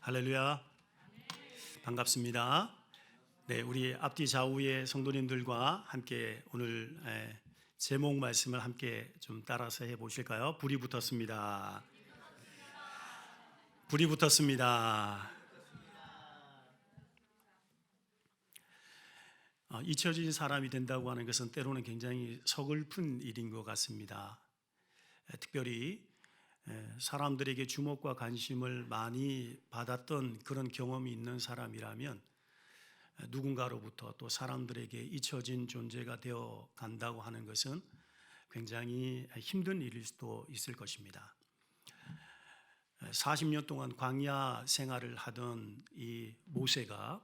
할렐루야. 반갑습니다. 네, 우리 앞뒤 좌우의 성도님들과 함께 오늘 제목 말씀을 함께 좀 따라서 해보실까요? 불이 붙었습니다. 불이 붙었습니다. 잊혀진 사람이 된다고 하는 것은 때로는 굉장히 서글픈 일인 것 같습니다. 특별히 사람들에게 주목과 관심을 많이 받았던 그런 경험이 있는 사람이라면 누군가로부터 또 사람들에게 잊혀진 존재가 되어 간다고 하는 것은 굉장히 힘든 일일 수도 있을 것입니다. 40년 동안 광야 생활을 하던 이 모세가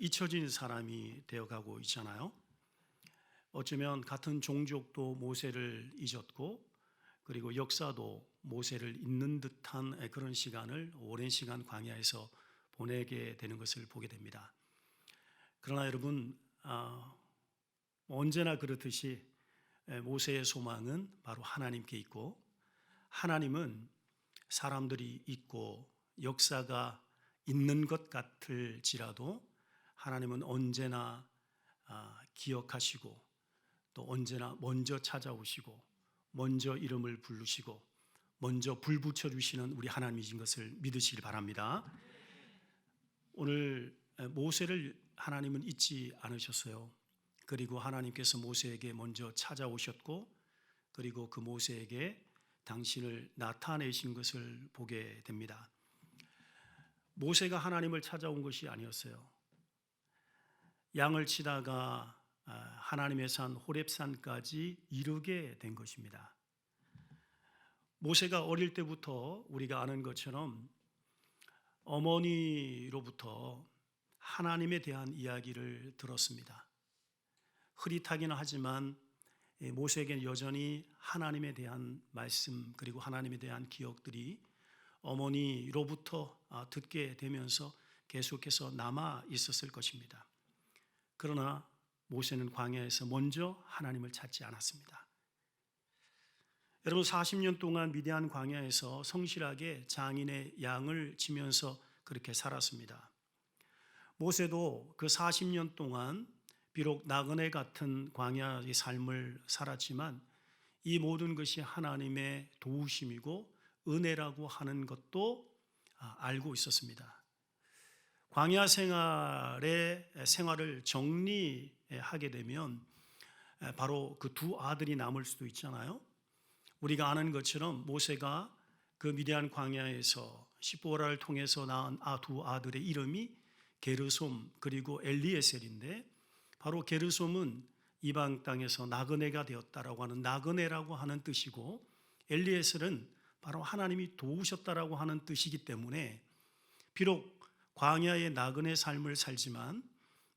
잊혀진 사람이 되어가고 있잖아요. 어쩌면 같은 종족도 모세를 잊었고 그리고 역사도 모세를 잊는 듯한 그런 시간을 오랜 시간 광야에서 보내게 되는 것을 보게 됩니다. 그러나 여러분, 언제나 그렇듯이 모세의 소망은 바로 하나님께 있고 하나님은 사람들이 있고 역사가 있는 것 같을지라도 하나님은 언제나 기억하시고 또 언제나 먼저 찾아오시고 먼저 이름을 부르시고 먼저 불 붙여주시는 우리 하나님이신 것을 믿으시길 바랍니다. 오늘 모세를 하나님은 잊지 않으셨어요. 그리고 하나님께서 모세에게 먼저 찾아오셨고 그리고 그 모세에게 당신을 나타내신 것을 보게 됩니다. 모세가 하나님을 찾아온 것이 아니었어요. 양을 치다가 하나님의 산 호렙산까지 이르게 된 것입니다. 모세가 어릴 때부터 우리가 아는 것처럼 어머니로부터 하나님에 대한 이야기를 들었습니다. 흐릿하기는 하지만 모세에게는 여전히 하나님에 대한 말씀 그리고 하나님에 대한 기억들이 어머니로부터 듣게 되면서 계속해서 남아 있었을 것입니다. 그러나 모세는 광야에서 먼저 하나님을 찾지 않았습니다. 여러분 40년 동안 미디안 광야에서 성실하게 장인의 양을 치면서 그렇게 살았습니다. 모세도 그 40년 동안 비록 나그네 같은 광야의 삶을 살았지만 이 모든 것이 하나님의 도우심이고 은혜라고 하는 것도 알고 있었습니다. 광야 생활을 정리하게 되면 바로 그 두 아들이 남을 수도 있잖아요. 우리가 아는 것처럼 모세가 그 미디안 광야에서 시보라를 통해서 낳은 두 아들의 이름이 게르솜 그리고 엘리에셀인데 바로 게르솜은 이방 땅에서 나그네가 되었다라고 하는 나그네라고 하는 뜻이고 엘리에셀은 바로 하나님이 도우셨다라고 하는 뜻이기 때문에 비록 광야의 나그네 삶을 살지만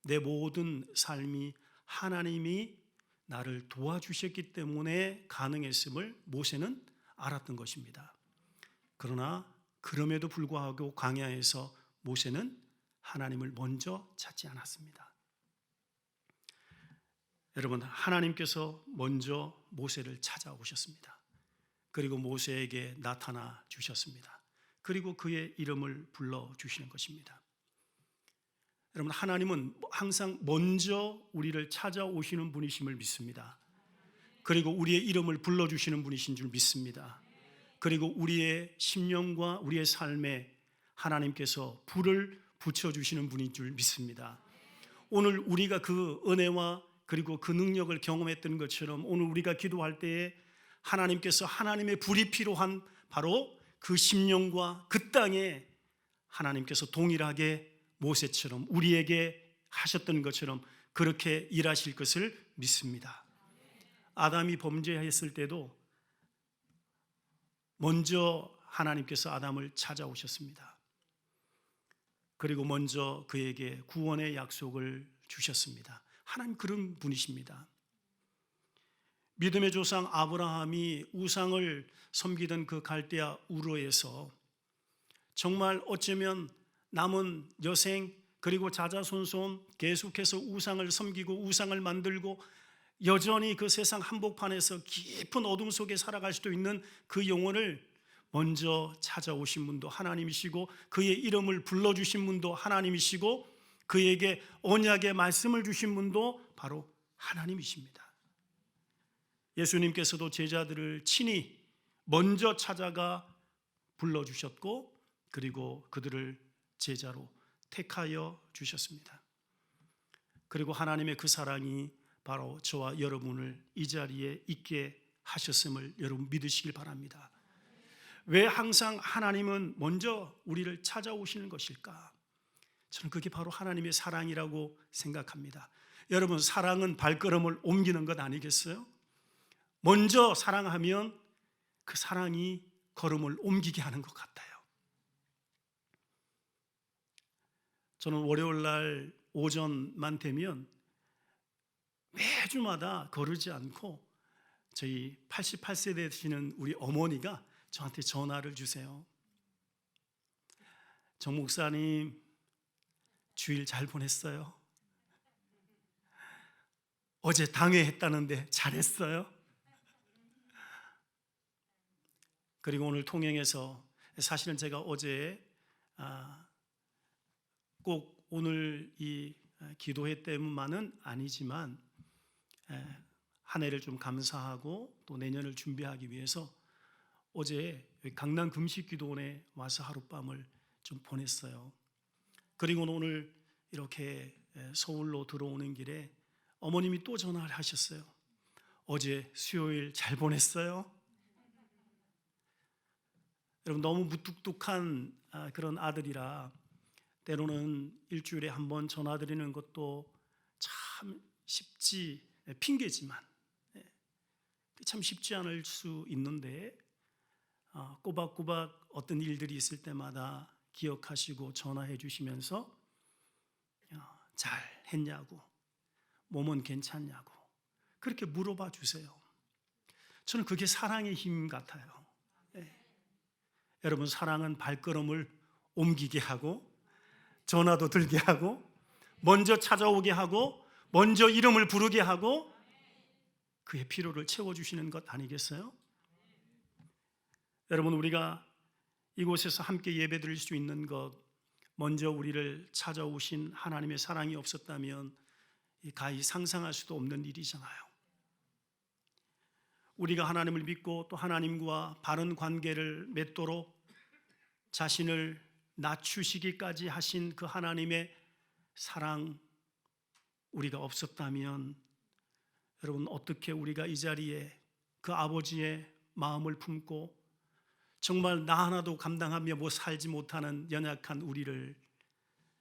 내 모든 삶이 하나님이 나를 도와주셨기 때문에 가능했음을 모세는 알았던 것입니다. 그러나 그럼에도 불구하고 광야에서 모세는 하나님을 먼저 찾지 않았습니다. 여러분, 하나님께서 먼저 모세를 찾아오셨습니다. 그리고 모세에게 나타나 주셨습니다. 그리고 그의 이름을 불러주시는 것입니다. 여러분, 하나님은 항상 먼저 우리를 찾아오시는 분이심을 믿습니다. 그리고 우리의 이름을 불러주시는 분이신 줄 믿습니다. 그리고 우리의 심령과 우리의 삶에 하나님께서 불을 붙여주시는 분인 줄 믿습니다. 오늘 우리가 그 은혜와 그리고 그 능력을 경험했던 것처럼 오늘 우리가 기도할 때에 하나님께서 하나님의 불이 필요한 바로 그 심령과 그 땅에 하나님께서 동일하게 모세처럼 우리에게 하셨던 것처럼 그렇게 일하실 것을 믿습니다. 아담이 범죄했을 때도 먼저 하나님께서 아담을 찾아오셨습니다. 그리고 먼저 그에게 구원의 약속을 주셨습니다. 하나님 그런 분이십니다. 믿음의 조상 아브라함이 우상을 섬기던 그 갈대아 우르에서 정말 어쩌면 남은 여생 그리고 자자손손 계속해서 우상을 섬기고 우상을 만들고 여전히 그 세상 한복판에서 깊은 어둠 속에 살아갈 수도 있는 그 영혼을 먼저 찾아오신 분도 하나님이시고 그의 이름을 불러주신 분도 하나님이시고 그에게 언약의 말씀을 주신 분도 바로 하나님이십니다. 예수님께서도 제자들을 친히 먼저 찾아가 불러주셨고 그리고 그들을 제자로 택하여 주셨습니다. 그리고 하나님의 그 사랑이 바로 저와 여러분을 이 자리에 있게 하셨음을 여러분 믿으시길 바랍니다. 왜 항상 하나님은 먼저 우리를 찾아오시는 것일까? 저는 그게 바로 하나님의 사랑이라고 생각합니다. 여러분, 사랑은 발걸음을 옮기는 것 아니겠어요? 먼저 사랑하면 그 사랑이 걸음을 옮기게 하는 것 같아요. 저는 월요일 날 오전만 되면 매주마다 거르지 않고 저희 88세 되시는 우리 어머니가 저한테 전화를 주세요. 정 목사님, 주일 잘 보냈어요? 어제 당회했다는데 잘했어요? 그리고 오늘 통영에서 사실은 제가 어제 꼭 오늘 이 기도회 때문만은 아니지만 한 해를 좀 감사하고 또 내년을 준비하기 위해서 어제 강남 금식기도원에 와서 하룻밤을 좀 보냈어요. 그리고 오늘 이렇게 서울로 들어오는 길에 어머님이 또 전화를 하셨어요. 어제 수요일 잘 보냈어요? 여러분, 너무 무뚝뚝한 그런 아들이라 때로는 일주일에 한 번 전화드리는 것도 참 쉽지, 핑계지만 참 쉽지 않을 수 있는데 꼬박꼬박 어떤 일들이 있을 때마다 기억하시고 전화해 주시면서 잘 했냐고, 몸은 괜찮냐고 그렇게 물어봐 주세요. 저는 그게 사랑의 힘 같아요. 여러분, 사랑은 발걸음을 옮기게 하고 전화도 들게 하고 먼저 찾아오게 하고 먼저 이름을 부르게 하고 그의 필요를 채워주시는 것 아니겠어요? 여러분, 우리가 이곳에서 함께 예배드릴 수 있는 것, 먼저 우리를 찾아오신 하나님의 사랑이 없었다면 가히 상상할 수도 없는 일이잖아요. 우리가 하나님을 믿고 또 하나님과 바른 관계를 맺도록 자신을 낮추시기까지 하신 그 하나님의 사랑, 우리가 없었다면 여러분, 어떻게 우리가 이 자리에 그 아버지의 마음을 품고 정말 나 하나도 감당하며 살지 못하는 연약한 우리를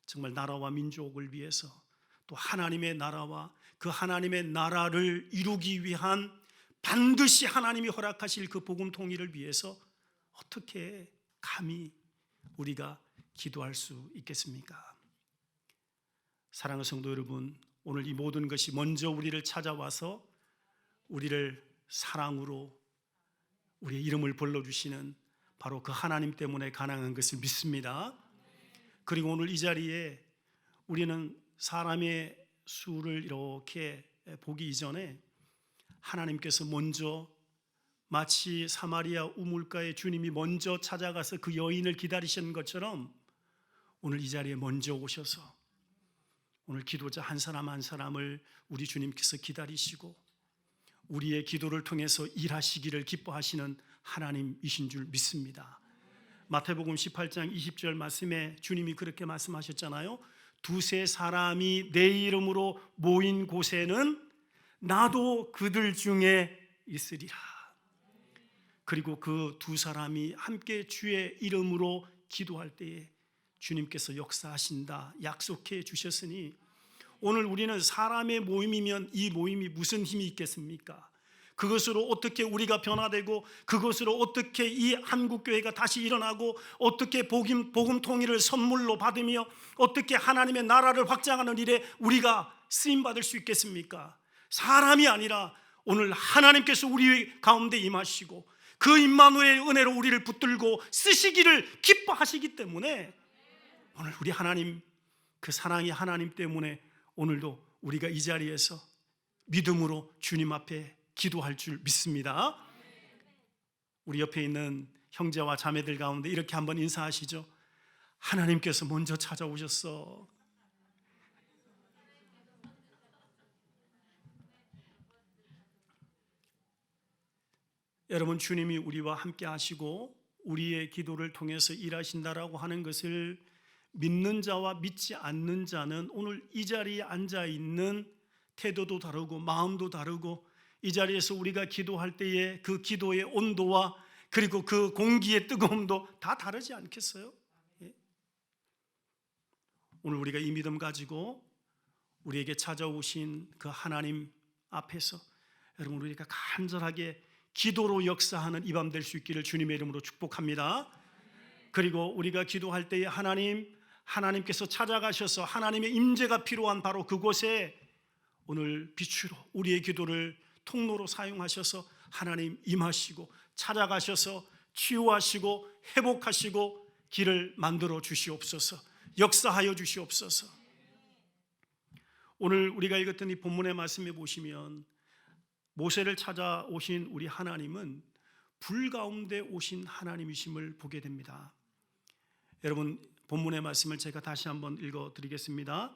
정말 나라와 민족을 위해서 또 하나님의 나라와 그 하나님의 나라를 이루기 위한 반드시 하나님이 허락하실 그 복음 통일을 위해서 어떻게 감히 우리가 기도할 수 있겠습니까? 사랑하는 성도 여러분, 오늘 이 모든 것이 먼저 우리를 찾아와서 우리를 사랑으로 우리의 이름을 불러주시는 바로 그 하나님 때문에 가능한 것을 믿습니다. 그리고 오늘 이 자리에 우리는 사람의 수를 이렇게 보기 이전에 하나님께서 먼저 마치 사마리아 우물가에 주님이 먼저 찾아가서 그 여인을 기다리신 것처럼 오늘 이 자리에 먼저 오셔서 오늘 기도자 한 사람 한 사람을 우리 주님께서 기다리시고 우리의 기도를 통해서 일하시기를 기뻐하시는 하나님이신 줄 믿습니다. 마태복음 18장 20절 말씀에 주님이 그렇게 말씀하셨잖아요. 두세 사람이 내 이름으로 모인 곳에는 나도 그들 중에 있으리라. 그리고 그 두 사람이 함께 주의 이름으로 기도할 때에 주님께서 역사하신다 약속해 주셨으니 오늘 우리는 사람의 모임이면 이 모임이 무슨 힘이 있겠습니까? 그것으로 어떻게 우리가 변화되고 그것으로 어떻게 이 한국교회가 다시 일어나고 어떻게 복음 통일을 선물로 받으며 어떻게 하나님의 나라를 확장하는 일에 우리가 쓰임받을 수 있겠습니까? 사람이 아니라 오늘 하나님께서 우리 가운데 임하시고 그 임마누엘의 은혜로 우리를 붙들고 쓰시기를 기뻐하시기 때문에 오늘 우리 하나님 그 사랑의 하나님 때문에 오늘도 우리가 이 자리에서 믿음으로 주님 앞에 기도할 줄 믿습니다. 우리 옆에 있는 형제와 자매들 가운데 이렇게 한번 인사하시죠. 하나님께서 먼저 찾아오셨어. 여러분, 주님이 우리와 함께 하시고 우리의 기도를 통해서 일하신다라고 하는 것을 믿는 자와 믿지 않는 자는 오늘 이 자리에 앉아 있는 태도도 다르고 마음도 다르고, 이 자리에서 우리가 기도할 때에 그 기도의 온도와 그리고 그 공기의 뜨거움도 다 다르지 않겠어요? 예? 오늘 우리가 이 믿음 가지고 우리에게 찾아오신 그 하나님 앞에서 여러분, 우리가 간절하게 기도로 역사하는 이 밤 될 수 있기를 주님의 이름으로 축복합니다. 그리고 우리가 기도할 때에 하나님께서 찾아가셔서 하나님의 임재가 필요한 바로 그곳에 오늘 빛으로 우리의 기도를 통로로 사용하셔서 하나님 임하시고 찾아가셔서 치유하시고 회복하시고 길을 만들어 주시옵소서. 역사하여 주시옵소서. 오늘 우리가 읽었던 이 본문의 말씀에 보시면 모세를 찾아오신 우리 하나님은 불 가운데 오신 하나님이심을 보게 됩니다. 여러분, 본문의 말씀을 제가 다시 한번 읽어드리겠습니다.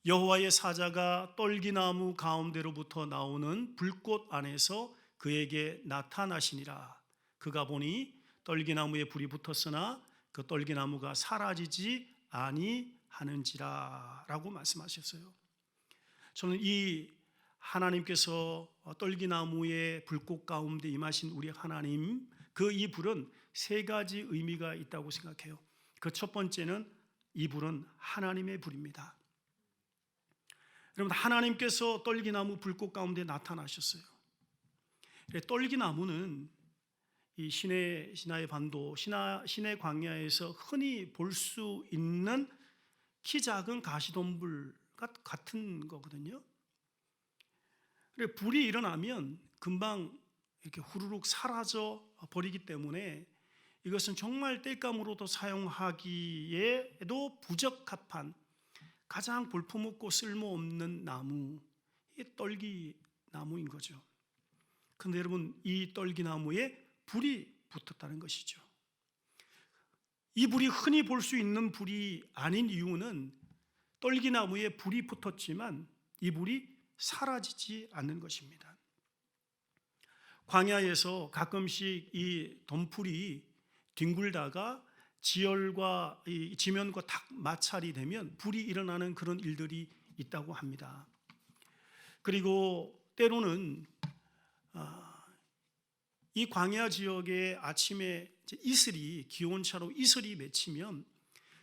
여호와의 사자가 떨기나무 가운데로부터 나오는 불꽃 안에서 그에게 나타나시니라. 그가 보니 떨기나무에 불이 붙었으나 그 떨기나무가 사라지지 아니하는지라 라고 말씀하셨어요. 저는 이 하나님께서 떨기나무의 불꽃 가운데 임하신 우리 하나님, 그 이 불은 세 가지 의미가 있다고 생각해요. 그 첫 번째는 이 불은 하나님의 불입니다. 여러분, 하나님께서 떨기나무 불꽃 가운데 나타나셨어요. 떨기나무는 이 시내의 반도, 시내 광야에서 흔히 볼 수 있는 키 작은 가시덤불 같은 거거든요. 불이 일어나면 금방 이렇게 후루룩 사라져 버리기 때문에 이것은 정말 땔감으로도 사용하기에도 부적합한 가장 볼품없고 쓸모없는 나무, 이 떨기나무인 거죠. 그런데 여러분, 이 떨기나무에 불이 붙었다는 것이죠. 이 불이 흔히 볼 수 있는 불이 아닌 이유는 떨기나무에 불이 붙었지만 이 불이 사라지지 않는 것입니다. 광야에서 가끔씩 이 덤불이 뒹굴다가 지열과 지면과 탁 마찰이 되면 불이 일어나는 그런 일들이 있다고 합니다. 그리고 때로는 이 광야 지역의 아침에 이슬이, 기온차로 이슬이 맺히면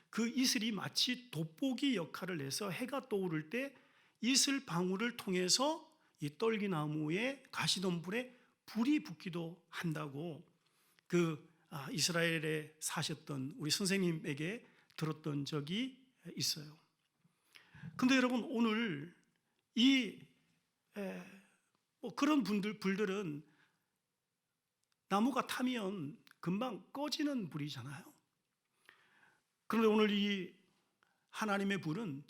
그 이슬이 마치 돋보기 역할을 해서 해가 떠오를 때 이슬 방울을 통해서 이 떨기나무의 가시덤불에 불이 붙기도 한다고 이스라엘에 사셨던 우리 선생님에게 들었던 적이 있어요. 근데 여러분, 오늘 그런 불들은 나무가 타면 금방 꺼지는 불이잖아요. 그런데 오늘 이 하나님의 불은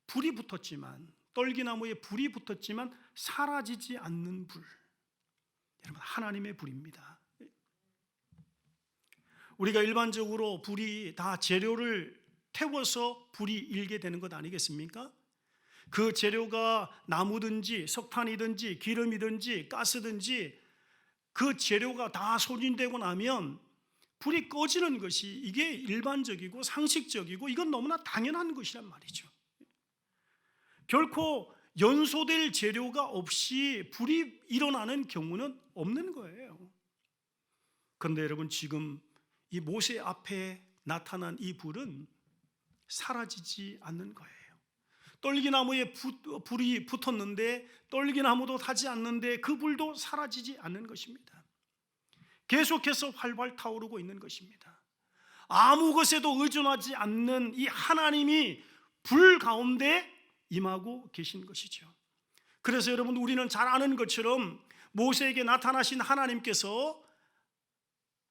불이 붙었지만, 떨기나무에 불이 붙었지만 사라지지 않는 불, 여러분, 하나님의 불입니다. 우리가 일반적으로 불이 다 재료를 태워서 불이 일게 되는 것 아니겠습니까? 그 재료가 나무든지 석탄이든지 기름이든지 가스든지 그 재료가 다 소진되고 나면 불이 꺼지는 것이 이게 일반적이고 상식적이고 이건 너무나 당연한 것이란 말이죠. 결코 연소될 재료가 없이 불이 일어나는 경우는 없는 거예요. 그런데 여러분, 지금 이 모세 앞에 나타난 이 불은 사라지지 않는 거예요. 떨기나무에 불이 붙었는데 떨기나무도 타지 않는데 그 불도 사라지지 않는 것입니다. 계속해서 활발 타오르고 있는 것입니다. 아무 것에도 의존하지 않는 이 하나님이 불 가운데 임하고 계신 것이죠. 그래서 여러분, 우리는 잘 아는 것처럼 모세에게 나타나신 하나님께서,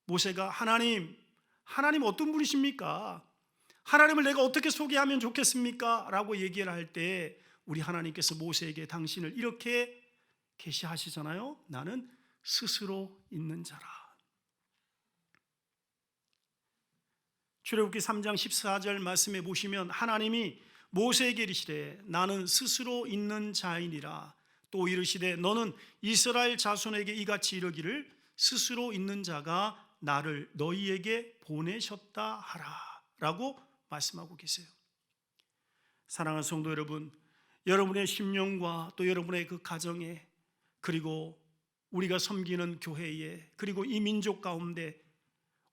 모세가 하나님 어떤 분이십니까? 하나님을 내가 어떻게 소개하면 좋겠습니까? 라고 얘기를 할 때 우리 하나님께서 모세에게 당신을 이렇게 계시하시잖아요. 나는 스스로 있는 자라. 출애굽기 3장 14절 말씀에 보시면 하나님이 모세에게 이르시되 나는 스스로 있는 자이니라. 또 이르시되 너는 이스라엘 자손에게 이같이 이르기를 스스로 있는 자가 나를 너희에게 보내셨다 하라 라고 말씀하고 계세요. 사랑하는 성도 여러분, 여러분의 심령과 또 여러분의 그 가정에, 그리고 우리가 섬기는 교회에, 그리고 이 민족 가운데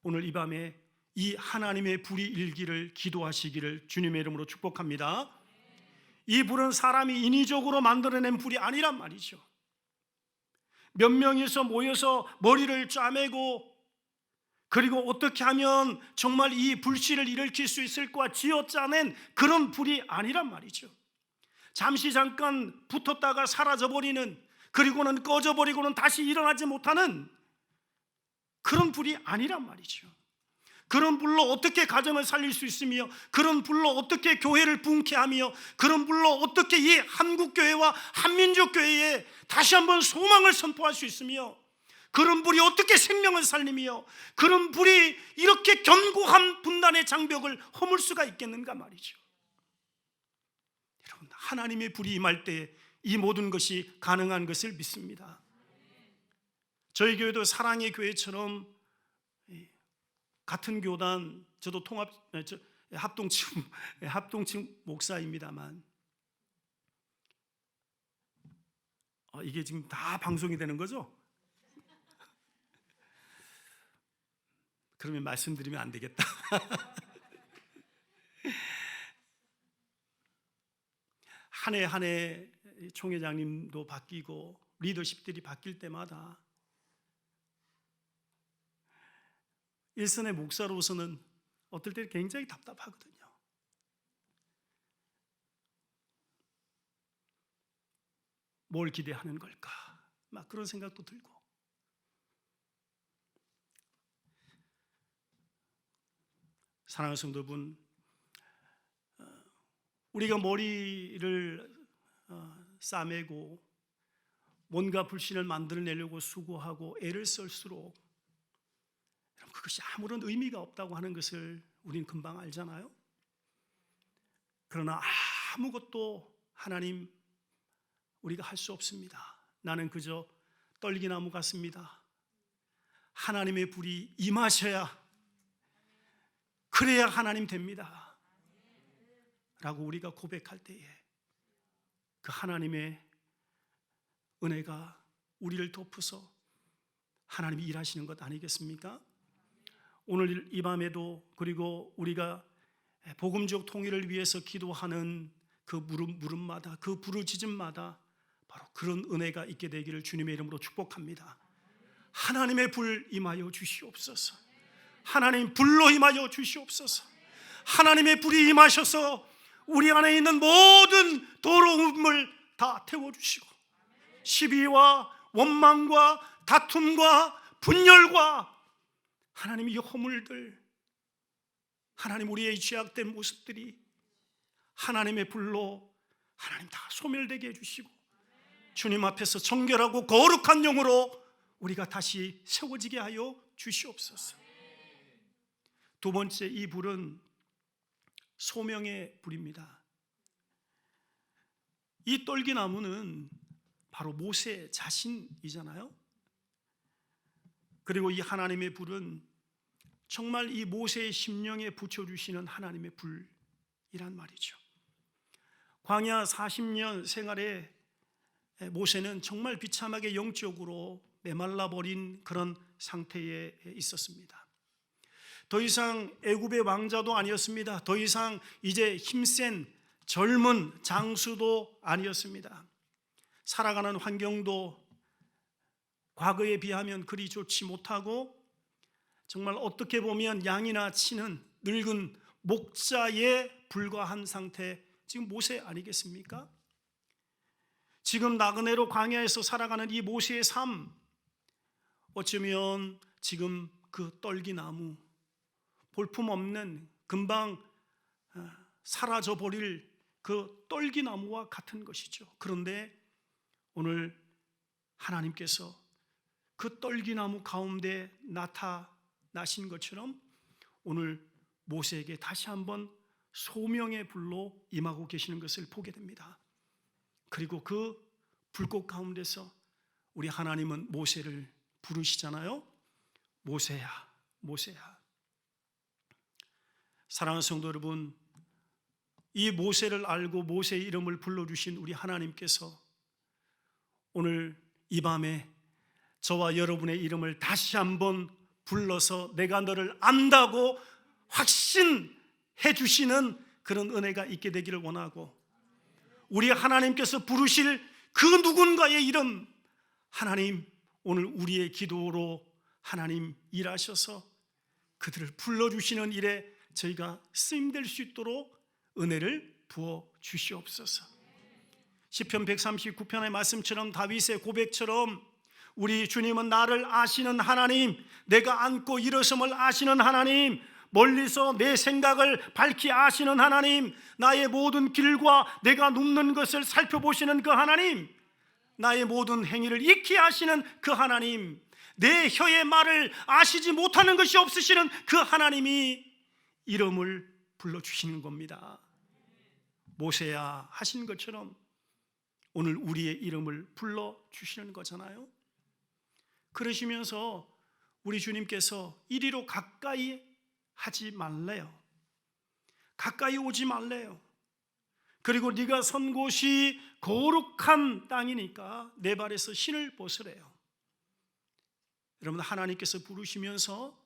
오늘 이 밤에 이 하나님의 불이 일기를 기도하시기를 주님의 이름으로 축복합니다. 이 불은 사람이 인위적으로 만들어낸 불이 아니란 말이죠. 몇 명이서 모여서 머리를 짜매고, 그리고 어떻게 하면 정말 이 불씨를 일으킬 수 있을까 쥐어짜낸 그런 불이 아니란 말이죠. 잠시 잠깐 붙었다가 사라져버리는, 그리고는 꺼져버리고는 다시 일어나지 못하는 그런 불이 아니란 말이죠. 그런 불로 어떻게 가정을 살릴 수 있으며, 그런 불로 어떻게 교회를 부흥케 하며, 그런 불로 어떻게 이 한국교회와 한민족교회에 다시 한번 소망을 선포할 수 있으며, 그런 불이 어떻게 생명을 살리며, 그런 불이 이렇게 견고한 분단의 장벽을 허물 수가 있겠는가 말이죠. 여러분, 하나님의 불이 임할 때 이 모든 것이 가능한 것을 믿습니다. 저희 교회도 사랑의 교회처럼 같은 교단, 저도 합동층 목사입니다만, 이게 지금 다 방송이 되는 거죠? 그러면 말씀드리면 안 되겠다. 한 해 한 해 총회장님도 바뀌고 리더십들이 바뀔 때마다 일선의 목사로서는 어떨 때 굉장히 답답하거든요. 뭘 기대하는 걸까? 막 그런 생각도 들고. 사랑하는 성도분, 우리가 머리를 싸매고 뭔가 불신을 만들어내려고 수고하고 애를 쓸수록 그것이 아무런 의미가 없다고 하는 것을 우리는 금방 알잖아요. 그러나 아무것도 하나님 우리가 할 수 없습니다. 나는 그저 떨기나무 같습니다. 하나님의 불이 임하셔야, 그래야 하나님 됩니다 라고 우리가 고백할 때에 그 하나님의 은혜가 우리를 덮어서 하나님이 일하시는 것 아니겠습니까? 오늘 이 밤에도, 그리고 우리가 복음적 통일을 위해서 기도하는 그 물음마다, 그 부르짖음마다 바로 그런 은혜가 있게 되기를 주님의 이름으로 축복합니다. 하나님의 불 임하여 주시옵소서. 하나님 불로 임하여 주시옵소서. 하나님의 불이 임하셔서 우리 안에 있는 모든 더러움을 다 태워주시고, 시비와 원망과 다툼과 분열과 하나님 이 허물들, 하나님 우리의 죄악된 모습들이 하나님의 불로 하나님 다 소멸되게 해주시고, 주님 앞에서 정결하고 거룩한 영으로 우리가 다시 세워지게 하여 주시옵소서. 두 번째, 이 불은 소명의 불입니다. 이 떨기나무는 바로 모세 자신이잖아요. 그리고 이 하나님의 불은 정말 이 모세의 심령에 붙여주시는 하나님의 불이란 말이죠. 광야 40년 생활에 모세는 정말 비참하게 영적으로 메말라버린 그런 상태에 있었습니다. 더 이상 애굽의 왕자도 아니었습니다. 더 이상 이제 힘센 젊은 장수도 아니었습니다. 살아가는 환경도 과거에 비하면 그리 좋지 못하고, 정말 어떻게 보면 양이나 치는 늙은 목자에 불과한 상태, 지금 모세 아니겠습니까? 지금 나그네로 광야에서 살아가는 이 모세의 삶, 어쩌면 지금 그 떨기나무, 볼품없는 금방 사라져버릴 그 떨기나무와 같은 것이죠. 그런데 오늘 하나님께서 그 떨기나무 가운데 나타나신 것처럼 오늘 모세에게 다시 한번 소명의 불로 임하고 계시는 것을 보게 됩니다. 그리고 그 불꽃 가운데서 우리 하나님은 모세를 부르시잖아요. 모세야, 모세야. 사랑하는 성도 여러분, 이 모세를 알고 모세의 이름을 불러주신 우리 하나님께서 오늘 이 밤에 저와 여러분의 이름을 다시 한번 불러서 내가 너를 안다고 확신해 주시는 그런 은혜가 있게 되기를 원하고, 우리 하나님께서 부르실 그 누군가의 이름, 하나님 오늘 우리의 기도로 하나님 일하셔서 그들을 불러주시는 일에 저희가 쓰임될 수 있도록 은혜를 부어 주시옵소서. 시편 139편의 말씀처럼, 다윗의 고백처럼 우리 주님은 나를 아시는 하나님, 내가 앉고 일어섬을 아시는 하나님, 멀리서 내 생각을 밝히 아시는 하나님, 나의 모든 길과 내가 눕는 것을 살펴보시는 그 하나님, 나의 모든 행위를 익히 아시는 그 하나님, 내 혀의 말을 아시지 못하는 것이 없으시는 그 하나님이 이름을 불러주시는 겁니다. 모세야 하신 것처럼 오늘 우리의 이름을 불러주시는 거잖아요. 그러시면서 우리 주님께서 이리로 가까이 하지 말래요. 가까이 오지 말래요. 그리고 네가 선 곳이 거룩한 땅이니까 내 발에서 신을 벗으래요. 여러분, 하나님께서 부르시면서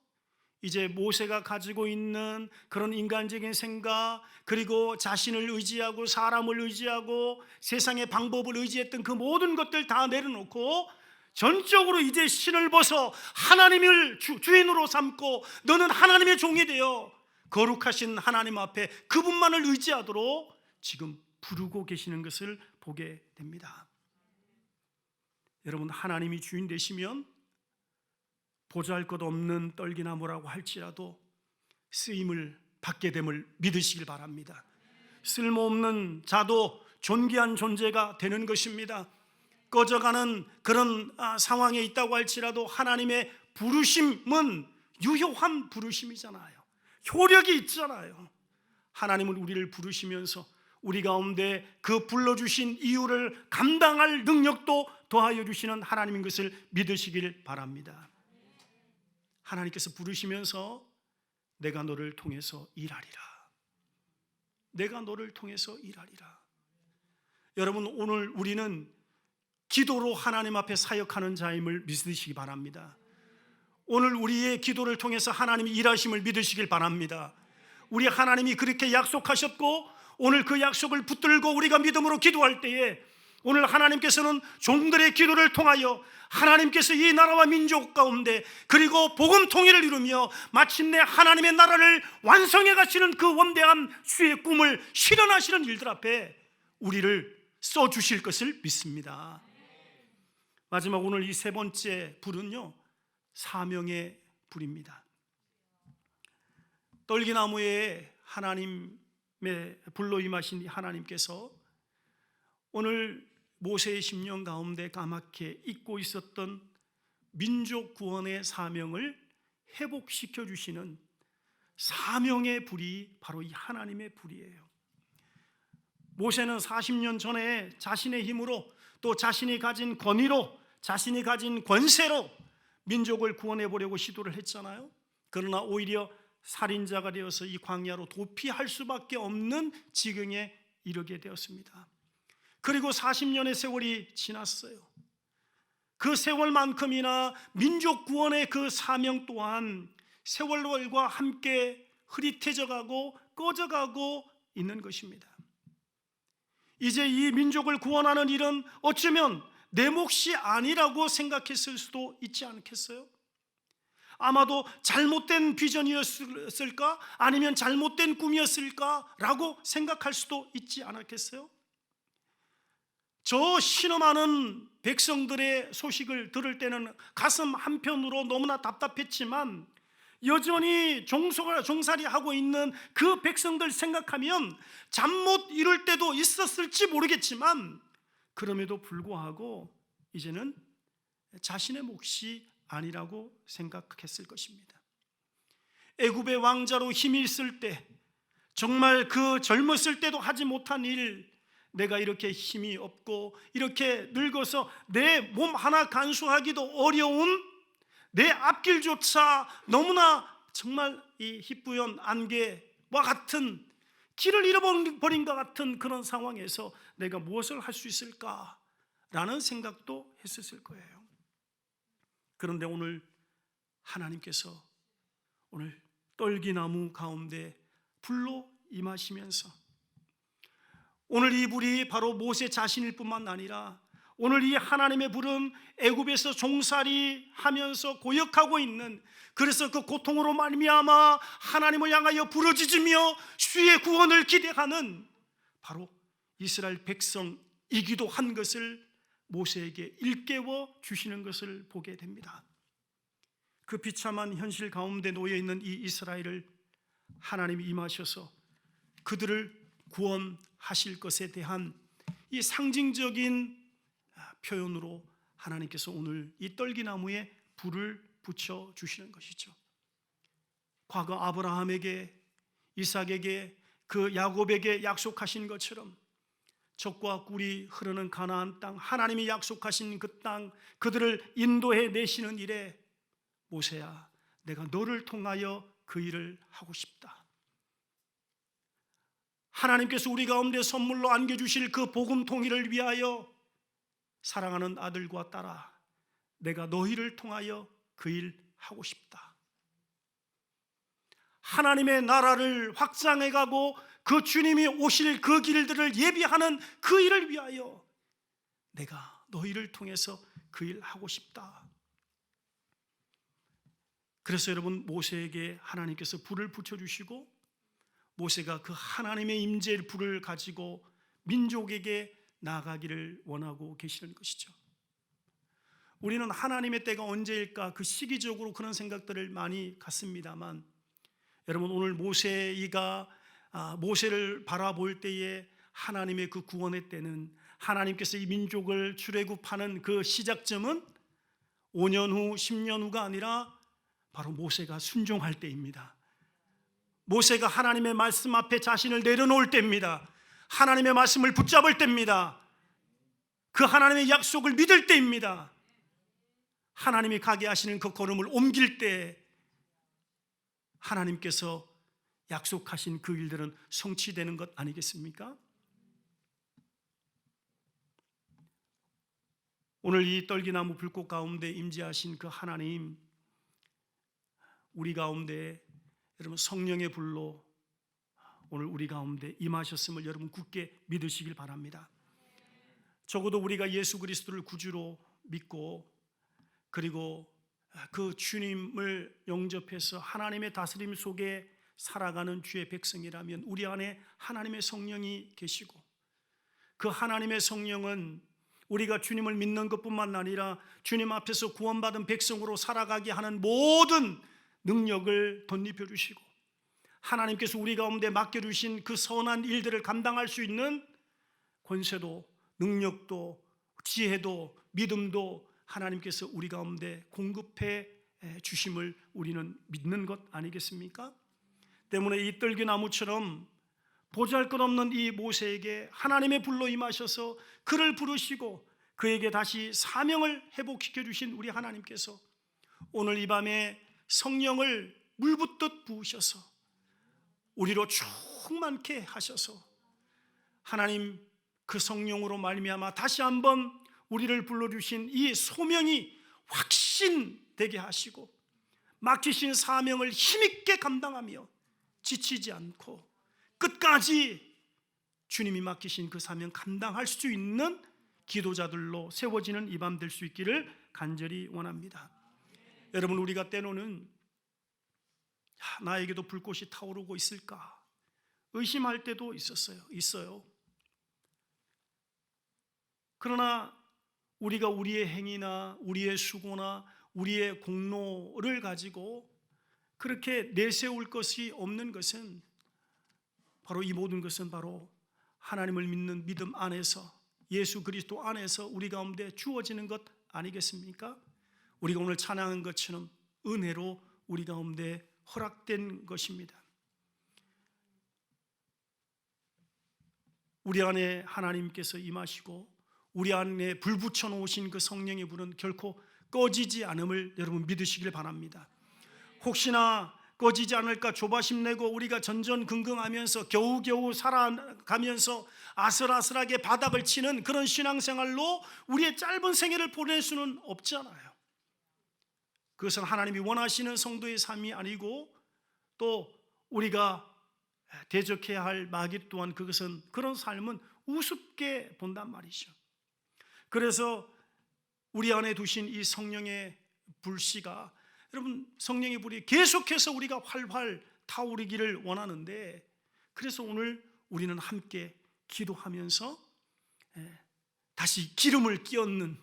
이제 모세가 가지고 있는 그런 인간적인 생각, 그리고 자신을 의지하고 사람을 의지하고 세상의 방법을 의지했던 그 모든 것들 다 내려놓고 전적으로 이제 신을 벗어 하나님을 주인으로 삼고 너는 하나님의 종이 되어 거룩하신 하나님 앞에 그분만을 의지하도록 지금 부르고 계시는 것을 보게 됩니다. 여러분, 하나님이 주인 되시면 보잘것없는 떨기나무라고 할지라도 쓰임을 받게 됨을 믿으시길 바랍니다. 쓸모없는 자도 존귀한 존재가 되는 것입니다. 꺼져가는 그런 상황에 있다고 할지라도 하나님의 부르심은 유효한 부르심이잖아요. 효력이 있잖아요. 하나님은 우리를 부르시면서 우리 가운데 그 불러주신 이유를 감당할 능력도 더하여 주시는 하나님인 것을 믿으시길 바랍니다. 하나님께서 부르시면서 내가 너를 통해서 일하리라. 내가 너를 통해서 일하리라. 여러분, 오늘 우리는 기도로 하나님 앞에 사역하는 자임을 믿으시기 바랍니다. 오늘 우리의 기도를 통해서 하나님이 일하심을 믿으시길 바랍니다. 우리 하나님이 그렇게 약속하셨고 오늘 그 약속을 붙들고 우리가 믿음으로 기도할 때에 오늘 하나님께서는 종들의 기도를 통하여 하나님께서 이 나라와 민족 가운데 그리고 복음 통일을 이루며 마침내 하나님의 나라를 완성해 가시는 그 원대한 주의 꿈을 실현하시는 일들 앞에 우리를 써주실 것을 믿습니다. 마지막 오늘 이 세 번째 불은요, 사명의 불입니다. 떨기나무에 하나님의 불로 임하신 하나님께서 오늘 모세의 심령 가운데 까맣게 잊고 있었던 민족 구원의 사명을 회복시켜 주시는 사명의 불이 바로 이 하나님의 불이에요. 모세는 40년 전에 자신의 힘으로 또 자신이 가진 권위로 자신이 가진 권세로 민족을 구원해 보려고 시도를 했잖아요. 그러나 오히려 살인자가 되어서 이 광야로 도피할 수밖에 없는 지경에 이르게 되었습니다. 그리고 40년의 세월이 지났어요. 그 세월만큼이나 민족 구원의 그 사명 또한 세월과 함께 흐릿해져가고 꺼져가고 있는 것입니다. 이제 이 민족을 구원하는 일은 어쩌면 내 몫이 아니라고 생각했을 수도 있지 않겠어요? 아마도 잘못된 비전이었을까? 아니면 잘못된 꿈이었을까? 라고 생각할 수도 있지 않았겠어요? 저 신음하는 백성들의 소식을 들을 때는 가슴 한편으로 너무나 답답했지만 여전히 종살이하고 있는 그 백성들 생각하면 잠 못 이룰 때도 있었을지 모르겠지만 그럼에도 불구하고 이제는 자신의 몫이 아니라고 생각했을 것입니다. 애굽의 왕자로 힘이 있을 때, 정말 그 젊었을 때도 하지 못한 일, 내가 이렇게 힘이 없고 이렇게 늙어서 내 몸 하나 간수하기도 어려운 내 앞길조차 너무나 정말 이 희뿌연 안개와 같은, 길을 잃어버린 것 같은 그런 상황에서 내가 무엇을 할 수 있을까라는 생각도 했었을 거예요. 그런데 오늘 하나님께서 오늘 떨기나무 가운데 불로 임하시면서, 오늘 이 불이 바로 모세 자신일 뿐만 아니라 오늘 이 하나님의 불은 애굽에서 종살이 하면서 고역하고 있는, 그래서 그 고통으로 말미암아 하나님을 향하여 부르짖으며 주의 구원을 기대하는 바로 이스라엘 백성이기도 한 것을 모세에게 일깨워 주시는 것을 보게 됩니다. 그 비참한 현실 가운데 놓여 있는 이 이스라엘을 하나님이 임하셔서 그들을 구원하실 것에 대한 이 상징적인 표현으로 하나님께서 오늘 이 떨기나무에 불을 붙여 주시는 것이죠. 과거 아브라함에게, 이삭에게, 그 야곱에게 약속하신 것처럼 젖과 꿀이 흐르는 가나안 땅, 하나님이 약속하신 그 땅, 그들을 인도해 내시는 일에 모세야, 내가 너를 통하여 그 일을 하고 싶다. 하나님께서 우리 가운데 선물로 안겨주실 그 복음 통일을 위하여 사랑하는 아들과 딸아, 내가 너희를 통하여 그 일 하고 싶다. 하나님의 나라를 확장해 가고 그 주님이 오실 그 길들을 예비하는 그 일을 위하여 내가 너희를 통해서 그 일 하고 싶다. 그래서 여러분, 모세에게 하나님께서 불을 붙여주시고 모세가 그 하나님의 임재의 불을 가지고 민족에게 나아가기를 원하고 계시는 것이죠. 우리는 하나님의 때가 언제일까, 그 시기적으로 그런 생각들을 많이 갖습니다만, 여러분, 오늘 모세를 바라볼 때에 하나님의 그 구원의 때는, 하나님께서 이 민족을 출애굽하는 그 시작점은 5년 후, 10년 후가 아니라 바로 모세가 순종할 때입니다. 모세가 하나님의 말씀 앞에 자신을 내려놓을 때입니다. 하나님의 말씀을 붙잡을 때입니다. 그 하나님의 약속을 믿을 때입니다. 하나님이 가게 하시는 그 걸음을 옮길 때 하나님께서 약속하신 그 일들은 성취되는 것 아니겠습니까? 오늘 이 떨기나무 불꽃 가운데 임재하신 그 하나님, 우리 가운데 여러분 성령의 불로 오늘 우리 가운데 임하셨음을 여러분 굳게 믿으시길 바랍니다. 적어도 우리가 예수 그리스도를 구주로 믿고, 그리고 그 주님을 영접해서 하나님의 다스림 속에 살아가는 주의 백성이라면 우리 안에 하나님의 성령이 계시고, 그 하나님의 성령은 우리가 주님을 믿는 것뿐만 아니라 주님 앞에서 구원받은 백성으로 살아가게 하는 모든 능력을 덧입혀 주시고, 하나님께서 우리 가운데 맡겨주신 그 선한 일들을 감당할 수 있는 권세도, 능력도, 지혜도, 믿음도 하나님께서 우리 가운데 공급해 주심을 우리는 믿는 것 아니겠습니까? 때문에 이 떨기나무처럼 보잘것없는 이 모세에게 하나님의 불로 임하셔서 그를 부르시고 그에게 다시 사명을 회복시켜 주신 우리 하나님께서 오늘 이 밤에 성령을 물붓듯 부으셔서 우리로 충만케 하셔서 하나님 그 성령으로 말미암아 다시 한번 우리를 불러주신 이 소명이 확신되게 하시고 맡기신 사명을 힘있게 감당하며 지치지 않고 끝까지 주님이 맡기신 그 사명 감당할 수 있는 기도자들로 세워지는 이 밤 될 수 있기를 간절히 원합니다. 여러분, 우리가 때로는 나에게도 불꽃이 타오르고 있을까 의심할 때도 있어요. 그러나 우리가 우리의 행위나 우리의 수고나 우리의 공로를 가지고 그렇게 내세울 것이 없는 것은 바로 이 모든 것은 바로 하나님을 믿는 믿음 안에서 예수 그리스도 안에서 우리 가운데 주어지는 것 아니겠습니까? 우리가 오늘 찬양한 것처럼 은혜로 우리 가운데 허락된 것입니다. 우리 안에 하나님께서 임하시고 우리 안에 불 붙여 놓으신 그 성령의 불은 결코 꺼지지 않음을 여러분 믿으시길 바랍니다. 혹시나 꺼지지 않을까 조바심 내고 우리가 전전긍긍하면서 겨우겨우 살아가면서 아슬아슬하게 바닥을 치는 그런 신앙생활로 우리의 짧은 생애를 보낼 수는 없잖아요. 그것은 하나님이 원하시는 성도의 삶이 아니고 또 우리가 대적해야 할 마귀 또한 그것은 그런 삶은 우습게 본단 말이죠. 그래서 우리 안에 두신 이 성령의 불씨가 여러분 성령의 불이 계속해서 우리가 활활 타오르기를 원하는데 그래서 오늘 우리는 함께 기도하면서 다시 기름을 끼얹는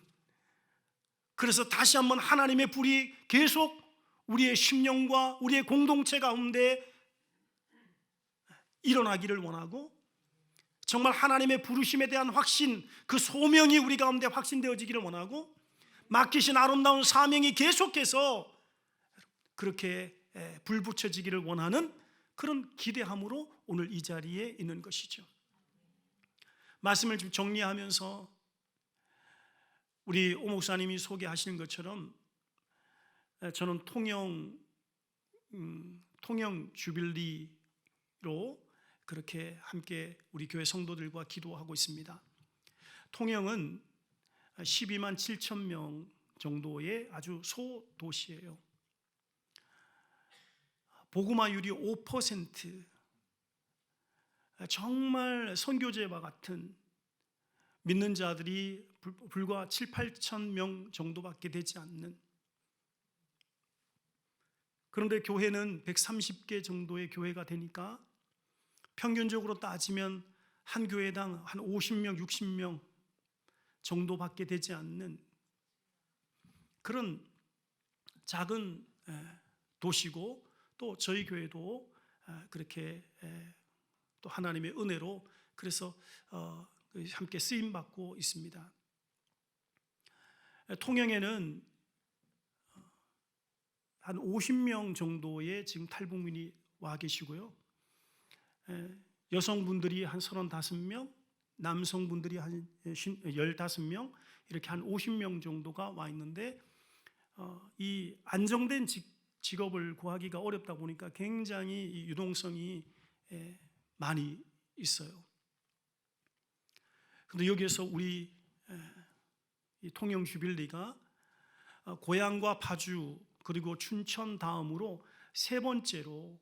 그래서 다시 한번 하나님의 불이 계속 우리의 심령과 우리의 공동체 가운데 일어나기를 원하고 정말 하나님의 부르심에 대한 확신 그 소명이 우리 가운데 확신되어지기를 원하고 맡기신 아름다운 사명이 계속해서 그렇게 불붙여지기를 원하는 그런 기대함으로 오늘 이 자리에 있는 것이죠. 말씀을 좀 정리하면서 우리 오 목사님이 소개하시는 것처럼 저는 통영 주빌리로 그렇게 함께 우리 교회 성도들과 기도하고 있습니다. 통영은 12만 7천 명 정도의 아주 소도시예요. 복음화율이 5%, 정말 선교제와 같은 믿는 자들이 불과 7, 8천 명 정도밖에 되지 않는, 그런데 교회는 130개 정도의 교회가 되니까 평균적으로 따지면 한 교회당 한 50명, 60명 정도밖에 되지 않는 그런 작은 도시고 또 저희 교회도 그렇게 또 하나님의 은혜로 그래서 함께 쓰임받고 있습니다. 통영에는 한 50명 정도의 지금 탈북민이 와 계시고요. 여성분들이 한 35명, 남성분들이 한 15명, 이렇게 한 50명 정도가 와 있는데 이 안정된 직업을 구하기가 어렵다 보니까 굉장히 이 유동성이 많이 있어요. 그런데 여기에서 우리 이 통영 주빌리가 고향과 파주 그리고 춘천 다음으로 세 번째로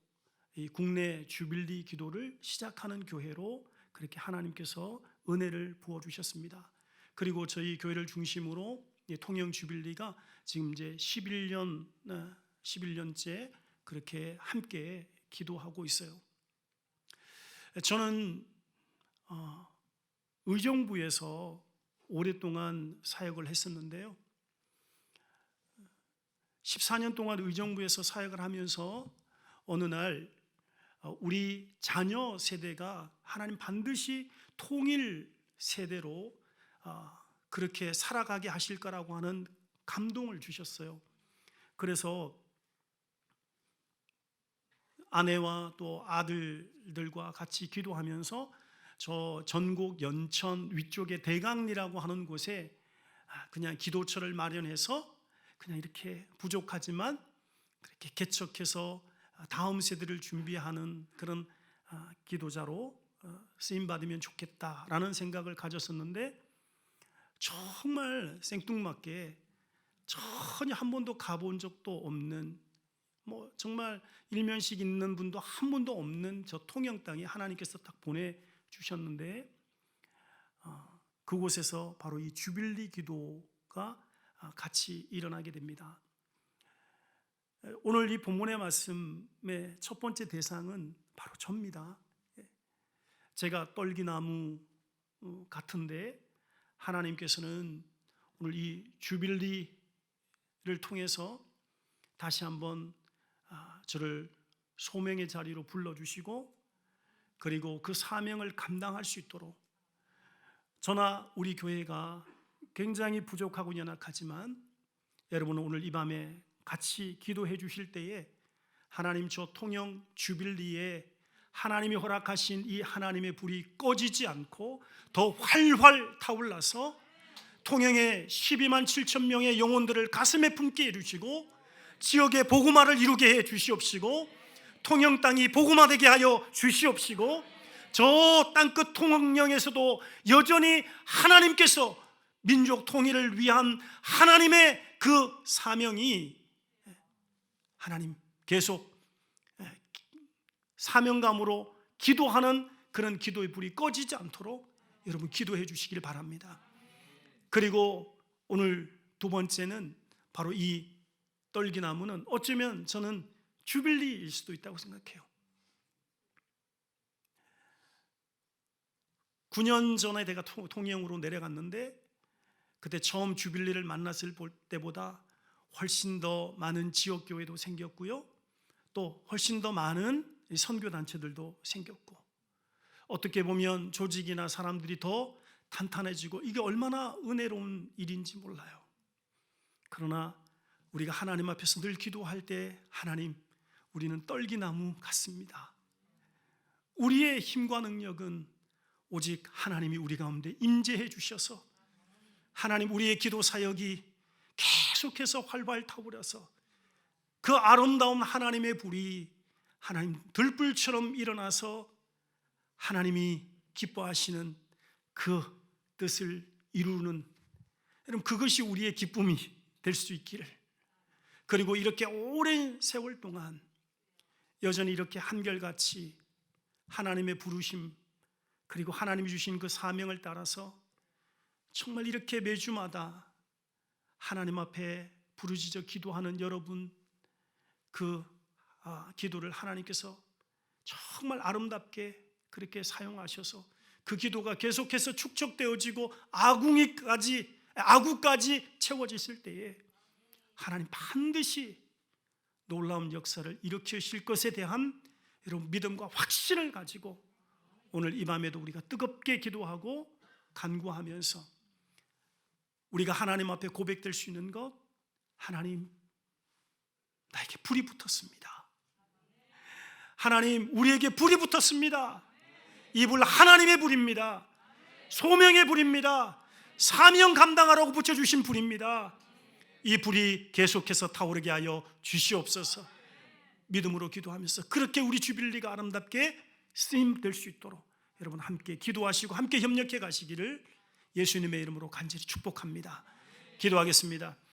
이 국내 주빌리 기도를 시작하는 교회로 그렇게 하나님께서 은혜를 부어주셨습니다. 그리고 저희 교회를 중심으로 통영 주빌리가 지금 이제 11년째 그렇게 함께 기도하고 있어요. 저는 의정부에서 오랫동안 사역을 했었는데요. 14년 동안 의정부에서 사역을 하면서 어느 날 우리 자녀 세대가 하나님 반드시 통일 세대로 그렇게 살아가게 하실 거라고 하는 감동을 주셨어요. 그래서 아내와 또 아들들과 같이 기도하면서 저 전국 연천 위쪽에 대강리라고 하는 곳에 그냥 기도처를 마련해서 그냥 이렇게 부족하지만 그렇게 개척해서 다음 세대를 준비하는 그런 기도자로 쓰임 받으면 좋겠다라는 생각을 가졌었는데 정말 생뚱맞게 전혀 한 번도 가본 적도 없는 정말 일면식 있는 분도 한 분도 없는 저 통영 땅에 하나님께서 딱 보내주셨는데 그곳에서 바로 이 주빌리 기도가 같이 일어나게 됩니다. 오늘 이 본문의 말씀의 첫 번째 대상은 바로 저입니다. 제가 떨기나무 같은데 하나님께서는 오늘 이 주빌리를 통해서 다시 한번 저를 소명의 자리로 불러주시고 그리고 그 사명을 감당할 수 있도록 저나 우리 교회가 굉장히 부족하고 연약하지만 여러분은 오늘 이 밤에 같이 기도해 주실 때에 하나님 저 통영 주빌리에 하나님이 허락하신 이 하나님의 불이 꺼지지 않고 더 활활 타올라서 통영의 12만 7천 명의 영혼들을 가슴에 품게 해주시고 지역의 복음화를 이루게 해 주시옵시고 통영 땅이 복음화되게 하여 주시옵시고 저 땅끝 통영에서도 여전히 하나님께서 민족 통일을 위한 하나님의 그 사명이 하나님 계속 사명감으로 기도하는 그런 기도의 불이 꺼지지 않도록 여러분 기도해 주시길 바랍니다. 그리고 오늘 두 번째는 바로 이 떨기나무는 어쩌면 저는 주빌리일 수도 있다고 생각해요. 9년 전에 내가 통영으로 내려갔는데 그때 처음 주빌리를 만났을 때보다 훨씬 더 많은 지역교회도 생겼고요, 또 훨씬 더 많은 선교단체들도 생겼고, 어떻게 보면 조직이나 사람들이 더 탄탄해지고 이게 얼마나 은혜로운 일인지 몰라요. 그러나 우리가 하나님 앞에서 늘 기도할 때 하나님, 우리는 떨기나무 같습니다. 우리의 힘과 능력은 오직 하나님이 우리 가운데 임재해 주셔서 하나님 우리의 기도 사역이 계속해서 활발 타오르서 그 아름다운 하나님의 불이 하나님 들불처럼 일어나서 하나님이 기뻐하시는 그 뜻을 이루는, 여러분 그것이 우리의 기쁨이 될 수 있기를, 그리고 이렇게 오랜 세월 동안 여전히 이렇게 한결같이 하나님의 부르심 그리고 하나님이 주신 그 사명을 따라서 정말 이렇게 매주마다 하나님 앞에 부르짖어 기도하는 여러분, 그 기도를 하나님께서 정말 아름답게 그렇게 사용하셔서 그 기도가 계속해서 축적되어지고 아구까지 채워지실 때에 하나님 반드시 놀라운 역사를 일으키실 것에 대한 여러분 믿음과 확신을 가지고 오늘 이 밤에도 우리가 뜨겁게 기도하고 간구하면서 우리가 하나님 앞에 고백될 수 있는 것, 하나님 나에게 불이 붙었습니다. 하나님 우리에게 불이 붙었습니다. 이 불 하나님의 불입니다. 소명의 불입니다. 사명 감당하라고 붙여주신 불입니다. 이 불이 계속해서 타오르게 하여 주시옵소서. 믿음으로 기도하면서 그렇게 우리 주빌리가 아름답게 쓰임될 수 있도록 여러분 함께 기도하시고 함께 협력해 가시기를 예수님의 이름으로 간절히 축복합니다. 기도하겠습니다.